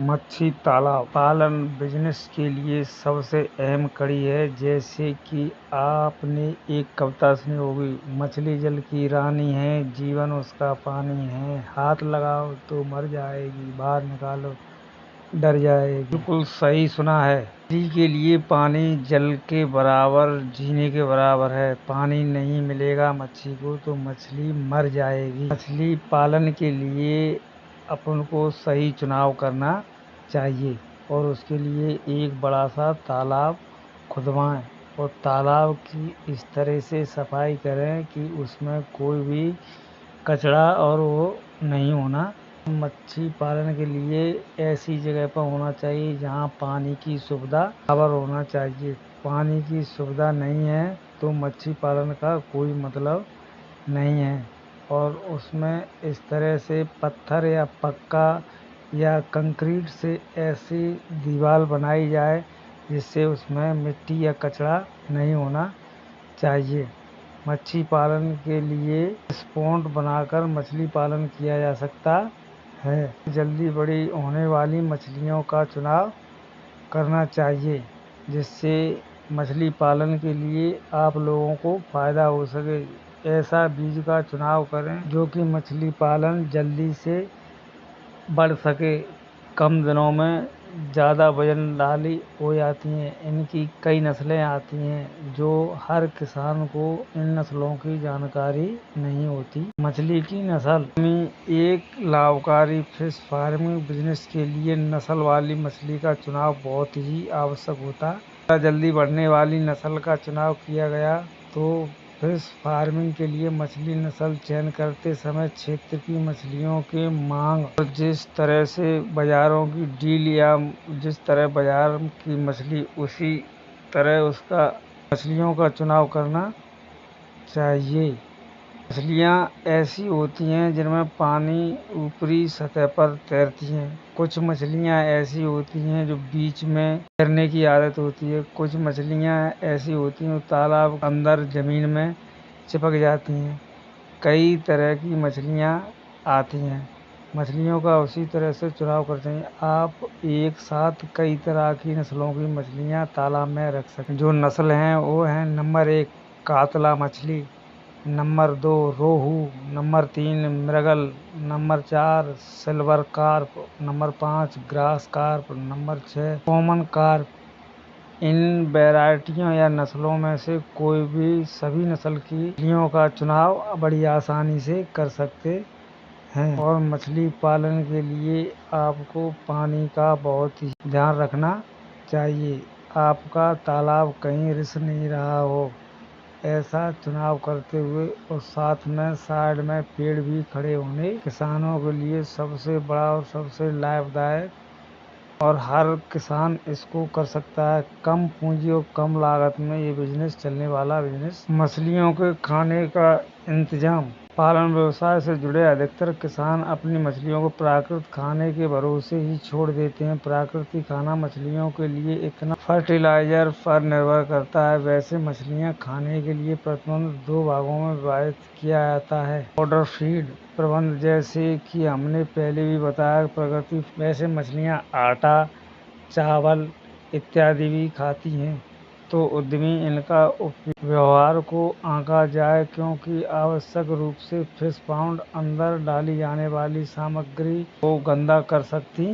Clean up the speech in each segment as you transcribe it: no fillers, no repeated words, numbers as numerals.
मच्छी तालाब पालन बिजनेस के लिए सबसे अहम कड़ी है। जैसे कि आपने एक कविता सुनी होगी, मछली जल की रानी है, जीवन उसका पानी है, हाथ लगाओ तो मर जाएगी, बाहर निकालो डर जाएगी। बिल्कुल सही सुना है। मछली के लिए पानी जल के बराबर, जीने के बराबर है। पानी नहीं मिलेगा मच्छी को तो मछली मर जाएगी। मछली पालन के लिए अपन को सही चुनाव करना चाहिए और उसके लिए एक बड़ा सा तालाब खुदवाएं और तालाब की इस तरह से सफाई करें कि उसमें कोई भी कचरा और वो नहीं होना। मच्छी पालन के लिए ऐसी जगह पर होना चाहिए जहाँ पानी की सुविधा बराबर होना चाहिए। पानी की सुविधा नहीं है तो मच्छी पालन का कोई मतलब नहीं है। और उसमें इस तरह से पत्थर या पक्का या कंक्रीट से ऐसी दीवार बनाई जाए जिससे उसमें मिट्टी या कचरा नहीं होना चाहिए। मच्छी पालन के लिए पॉन्ड बनाकर मछली पालन किया जा सकता है। जल्दी बड़ी होने वाली मछलियों का चुनाव करना चाहिए जिससे मछली पालन के लिए आप लोगों को फ़ायदा हो सके। ऐसा बीज का चुनाव करें जो कि मछली पालन जल्दी से बढ़ सके, कम दिनों में ज़्यादा वजन वाली हो जाती हैं। इनकी कई नस्लें आती हैं जो हर किसान को इन नस्लों की जानकारी नहीं होती। मछली की नस्ल में एक लाभकारी फिश फार्मिंग बिजनेस के लिए नस्ल वाली मछली का चुनाव बहुत ही आवश्यक होता है। जल्दी बढ़ने वाली नस्ल का चुनाव किया गया तो फिश फार्मिंग के लिए मछली नस्ल चयन करते समय क्षेत्र की मछलियों की मांग और जिस तरह से बाजारों की डील या जिस तरह बाजार की मछली उसी तरह उसका मछलियों का चुनाव करना चाहिए। मछलियाँ ऐसी होती हैं जिनमें पानी ऊपरी सतह पर तैरती हैं। कुछ मछलियाँ ऐसी होती हैं जो बीच में तैरने की आदत होती है। कुछ मछलियाँ ऐसी होती हैं तालाब अंदर ज़मीन में चिपक जाती हैं। कई तरह की मछलियाँ आती हैं। मछलियों का उसी तरह से चुनाव करते हैं। आप एक साथ कई तरह की नस्लों की मछलियाँ तालाब में रख सकते। जो नस्ल हैं वो हैं नंबर 1 कातला मछली, नंबर 2 रोहू, नंबर 3 मृगल, number 4 silver carp, number 5 grass carp, number 6 common carp. इन वैरायटियों या नस्लों में से कोई भी सभी नस्ल की मछलियों का चुनाव बड़ी आसानी से कर सकते हैं। और मछली पालन के लिए आपको पानी का बहुत ही ध्यान रखना चाहिए। आपका तालाब कहीं रिस नहीं रहा हो, ऐसा चुनाव करते हुए और साथ में साइड में पेड़ भी खड़े होने किसानों के लिए सबसे बड़ा और सबसे लाभदायक और हर किसान इसको कर सकता है। कम पूंजी और कम लागत में ये बिजनेस चलने वाला बिजनेस। मछलियों के खाने का इंतजाम। पालन व्यवसाय से जुड़े अधिकतर किसान अपनी मछलियों को प्राकृतिक खाने के भरोसे ही छोड़ देते हैं। प्राकृतिक खाना मछलियों के लिए इतना फर्टिलाइजर पर निर्भर करता है। वैसे मछलियां खाने के लिए प्रबंध 2 भागों में विभाजित किया जाता है। पाउडर फीड प्रबंध, जैसे कि हमने पहले भी बताया, प्रकृति वैसे मछलियां आटा, चावल इत्यादि भी खाती हैं तो उद्यमी इनका व्यवहार को आंका जाए क्योंकि आवश्यक रूप से फिश पाउंड अंदर डाली जाने वाली सामग्री को गंदा कर सकती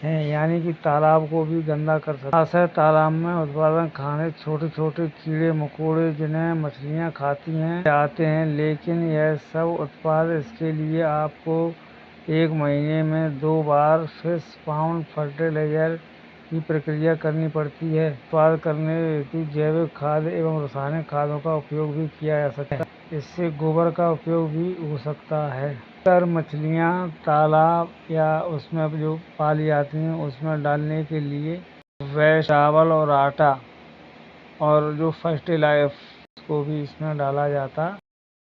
हैं, यानी कि तालाब को भी गंदा कर सकती है। तालाब में उत्पादन खाने छोटे छोटे कीड़े मकोड़े जिन्हें मछलियां खाती हैं आते हैं, लेकिन यह सब उत्पाद इसके लिए आपको 1 महीने में 2 बार फिश पाउंड फर्टिलाइजर की प्रक्रिया करनी पड़ती है। उत्पाद करने हेतु जैविक खाद एवं रासायनिक खादों का उपयोग भी किया जा सकता है। इससे गोबर का उपयोग भी हो सकता है। अगर मछलियाँ तालाब या उसमें जो पाली जाती हैं उसमें डालने के लिए वह चावल और आटा और जो फर्टिलाइजर को भी इसमें डाला जाता